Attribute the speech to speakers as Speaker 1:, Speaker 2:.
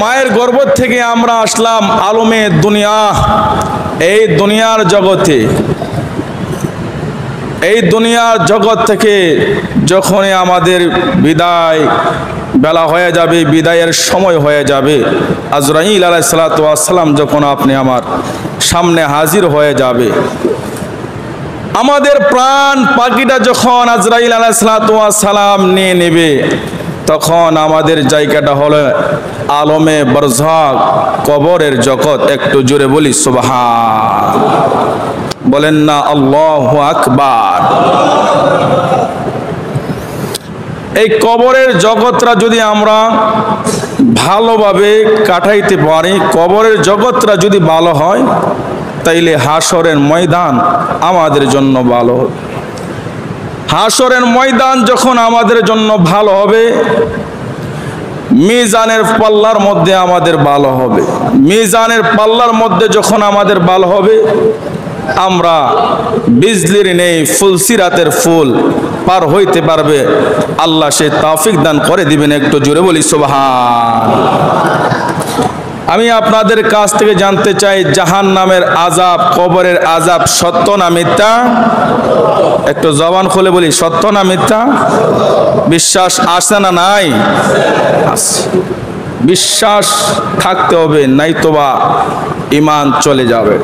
Speaker 1: মায়ের গর্ভ থেকে আমরা আসলাম আলমে দুনিয়া, এই দুনিয়ার জগতে। এই দুনিয়ার জগৎ থেকে যখনই আমাদের বিদায় বেলা হয়ে যাবে, বিদায়ের সময় হয়ে যাবে, আজরাইল আলাইহিস সালাতু ওয়াস সালাম যখন আপনি আমার সামনে হাজির হয়ে যাবে, আমাদের প্রাণ পাখিটা যখন আজরাইল আলাইহিস সালাতু ওয়াস সালাম নিয়ে নেবে, তখন আমাদের জায়গাটা হলো আলমে বারজাখ, কবরের জগৎ। একটু জোরে বলি সুবহান, বলেন না আল্লাহু আকবার। এই কবরের জগৎটা যদি আমরা ভালোভাবে কাটাইতে পারি, কবরের জগৎটা যদি ভালো হয়, তাইলে হাসরের ময়দান আমাদের জন্য ভালো হবে। হাসরের ময়দান যখন আমাদের জন্য ভালো হবে, মিজানের পাল্লার মধ্যে আমাদের ভালো হবে। মিজানের পাল্লার মধ্যে যখন আমাদের ভালো হবে, আমরা বিজলির নেই ফুলসিরাতের ফুল পার হইতে পারবে। আল্লাহ সে তৌফিক দান করে দিবেন। একটু জোরে বলি সুবহান। আমি আপনাদের কাছ থেকে জানতে চাই, জাহান্নামের আযাব, কবরের আযাব সত্য না মিথ্যা? একটু জবান খুলে বলি, সত্য না মিথ্যা? বিশ্বাস আছে না নাই? আছে। বিশ্বাস থাকতে হবে, নাই তো বা ঈমান চলে যাবে।